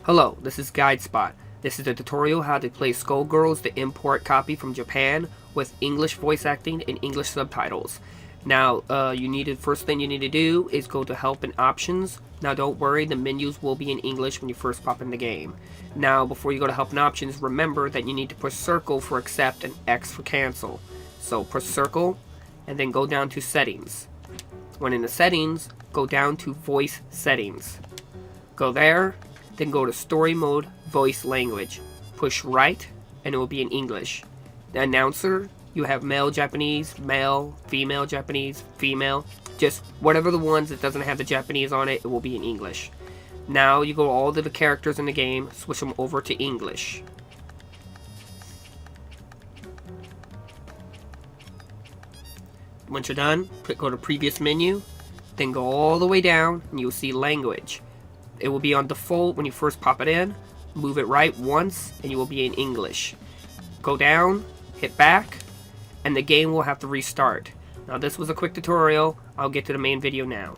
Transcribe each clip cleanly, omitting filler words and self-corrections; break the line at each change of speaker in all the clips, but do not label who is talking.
Hello, this is GuideSpot. This is a tutorial how to play Skullgirls, the import copy from Japan, with English voice acting and English subtitles. Now, first thing you need to do is go to Help and Options. Now, don't worry, the menus will be in English when you first pop in the game. Now, before you go to Help and Options, remember that you need to push circle for accept and X for cancel. So, push circle, and then go down to Settings. When in the Settings, go down to Voice Settings. Go there. Then go to Story Mode, Voice Language. Push right, and it will be in English. The announcer, you have male Japanese, male, female Japanese, female. Just whatever the ones that doesn't have the Japanese on it, it will be in English. Now you go to all of the characters in the game, switch them over to English. Once you're done, go to Previous Menu, then go all the way down, and you'll see Language. It will be on default when you first pop it in. Move it right once and you will be in English. Go down, hit back, and the game will have to restart. Now this was a quick tutorial. I'll get to the main video now.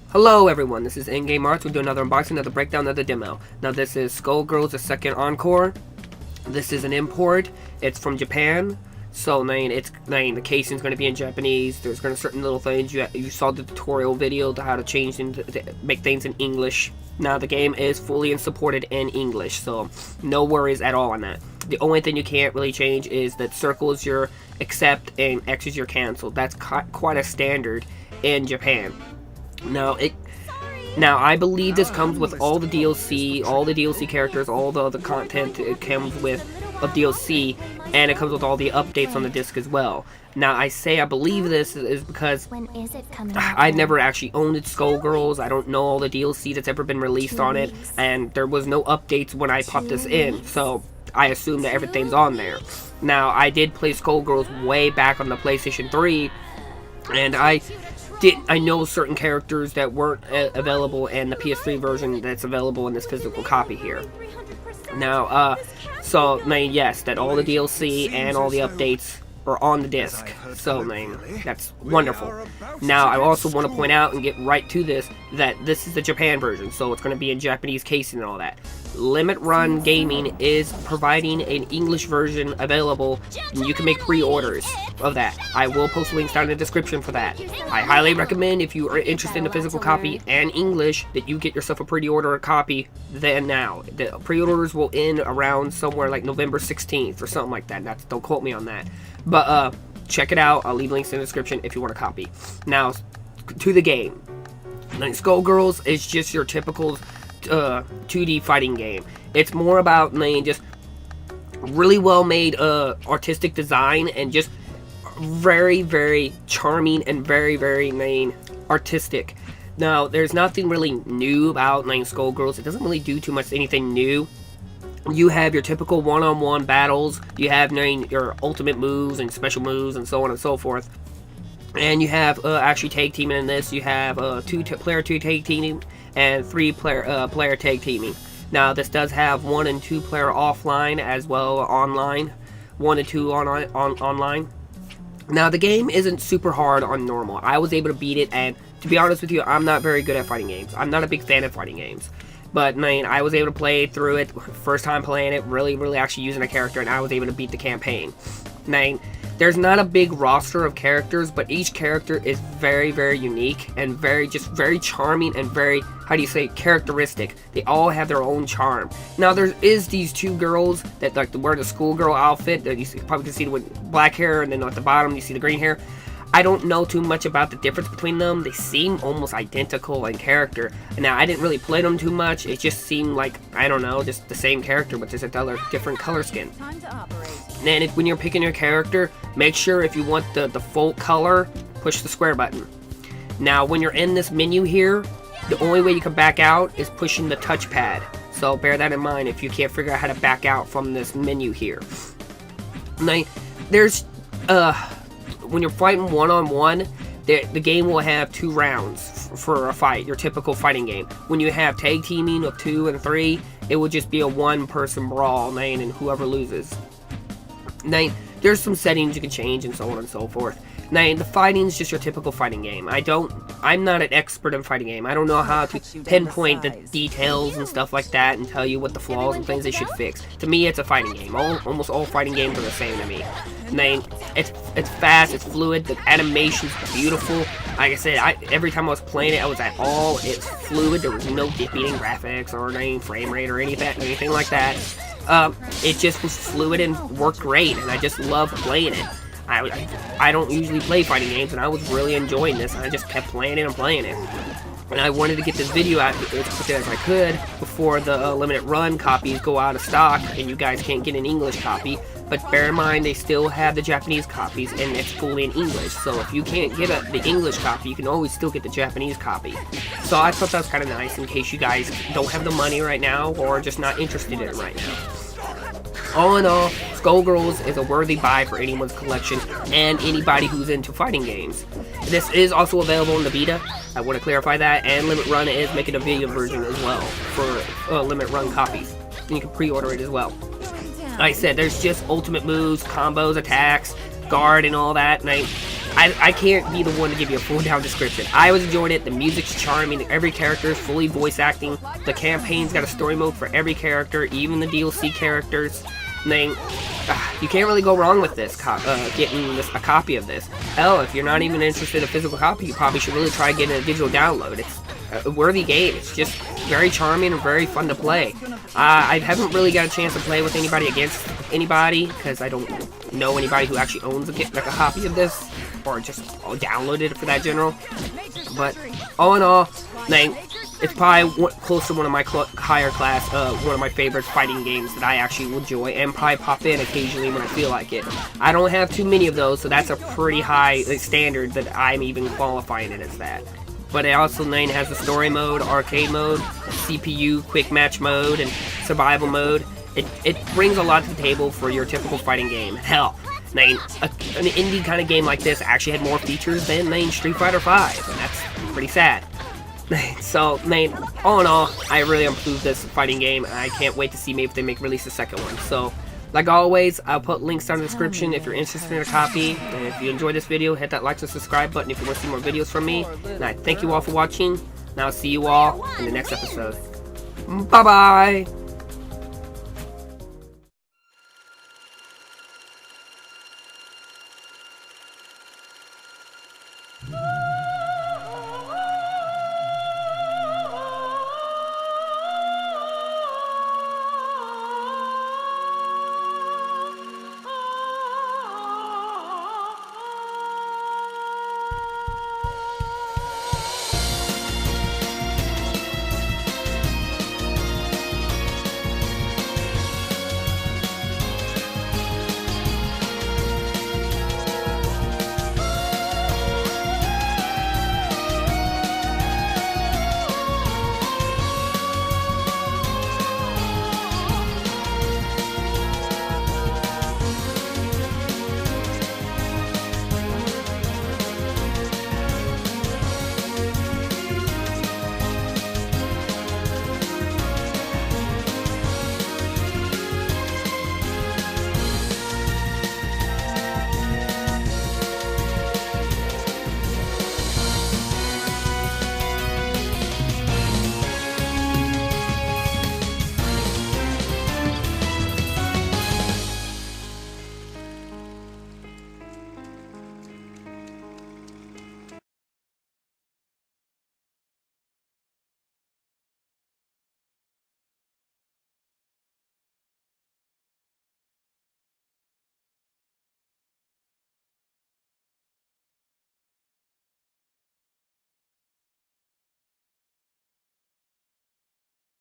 Hello everyone, this is Endgame Arts. We'll do another unboxing, another breakdown, another demo. Now this is Skullgirls, the second encore. This is an import. It's from Japan. So, the casing's going to be in Japanese. There's going to be certain little things. You saw the tutorial video to how to change and make things in English. Now, the game is fully and supported in English, so no worries at all on that. The only thing you can't really change is that circle is your accept and X is your cancel. That's quite a standard in Japan. Now, I believe this comes with all the DLC characters, all the other content it comes with of DLC, and it comes with all the updates on the disc as well. Now, I believe this is because I never actually owned Skullgirls. I don't know all the DLC that's ever been released on it, and there was no updates when I popped this in, so I assume that everything's on there. Now, I did play Skullgirls way back on the PlayStation 3, and I know certain characters that weren't available in the PS3 version that's available in this physical copy here. Now, yes, that all the DLC and all the updates are on the disc. So, that's wonderful. Now, I also want to point out and get right to this, that this is the Japan version, so it's going to be in Japanese casing and all that. Limit Run Gaming is providing an English version available, and you can make pre-orders of that. I will post links down in the description for that. I highly recommend, if you are interested in the physical copy and English, that you get yourself a pre-order copy then now. The pre-orders will end around somewhere like November 16th or something like that. Don't quote me on that. But check it out. I'll leave links in the description if you want a copy. Now, to the game. Skullgirls is just your typical 2D fighting game. It's more about just really well made artistic design and just very, very charming and very, very artistic. Now, there's nothing really new about Skullgirls. It doesn't really do too much anything new. You have your typical one-on-one battles. You have your ultimate moves and special moves and so on and so forth. And you have actually tag teaming in this. You have player 2 tag teaming and 3 player tag teaming. Now, this does have 1 and 2 player offline as well online. 1 and 2 online. Now, the game isn't super hard on normal. I was able to beat it, and to be honest with you, I'm not very good at fighting games. I'm not a big fan of fighting games. But, I was able to play through it, first time playing it, really actually using a character, and I was able to beat the campaign. There's not a big roster of characters, but each character is very, very unique and very charming and very, characteristic. They all have their own charm. Now, there is these 2 girls that wear the schoolgirl outfit. That you probably can see with black hair, and then at the bottom you see the green hair. I don't know too much about the difference between them. They seem almost identical in character. Now, I didn't really play them too much. It just seemed like, I don't know, just the same character, but just a different color scheme. And when you're picking your character, make sure if you want the default color, push the square button. Now, when you're in this menu here, the only way you can back out is pushing the touchpad. So bear that in mind if you can't figure out how to back out from this menu here. Now, there's when you're fighting one-on-one, the game will have 2 rounds for a fight, your typical fighting game. When you have tag teaming of 2 and 3, it will just be a 1-person brawl, and whoever loses. Now, there's some settings you can change and so on and so forth. Now, the fighting is just your typical fighting game. I'm not an expert in fighting game. I don't know how to pinpoint the details and stuff like that and tell you what the flaws and things they should fix. To me, it's a fighting game. Almost all fighting games are the same to me. Now, it's fast, it's fluid, the animation's beautiful. Like I said, every time I was playing it, I was at all, it's fluid. There was no dipping in graphics or any frame rate or anything like that. It just was fluid and worked great, and I just loved playing it. I don't usually play fighting games, and I was really enjoying this, and I just kept playing it and playing it. And I wanted to get this video out as quick as I could before the limited run copies go out of stock, and you guys can't get an English copy. But bear in mind, they still have the Japanese copies, and it's fully in English. So if you can't get the English copy, you can always still get the Japanese copy. So I thought that was kind of nice in case you guys don't have the money right now, or just not interested in it right now. All in all, Skullgirls is a worthy buy for anyone's collection and anybody who's into fighting games. This is also available in the beta, I want to clarify that, and Limit Run is making a video version as well for Limit Run copies. And you can pre-order it as well. Like I said, there's just ultimate moves, combos, attacks, guard, and all that, and I can't be the one to give you a full down description. I was enjoying it, the music's charming, every character is fully voice acting, the campaign's got a story mode for every character, even the DLC characters. You can't really go wrong with this, getting a copy of this. Hell, if you're not even interested in a physical copy, you probably should really try getting a digital download. It's a worthy game. It's just very charming and very fun to play. I haven't really got a chance to play with anybody against anybody, because I don't know anybody who actually owns a copy of this, or just downloaded it for that general. But all in all, it's probably close to one of my higher class, one of my favorite fighting games that I actually enjoy, and probably pop in occasionally when I feel like it. I don't have too many of those, so that's a pretty high standard that I'm even qualifying it as that. But it also has the story mode, arcade mode, CPU, quick match mode, and survival mode. It brings a lot to the table for your typical fighting game. Hell, an indie kind of game like this actually had more features than Street Fighter V, and that's pretty sad. So, all in all, I really improved this fighting game, and I can't wait to see maybe if they release a second one. So, like always, I'll put links down in the description if you're interested in a copy. And if you enjoyed this video, hit that like and subscribe button if you want to see more videos from me. And I thank you all for watching, and I'll see you all in the next episode. Bye-bye!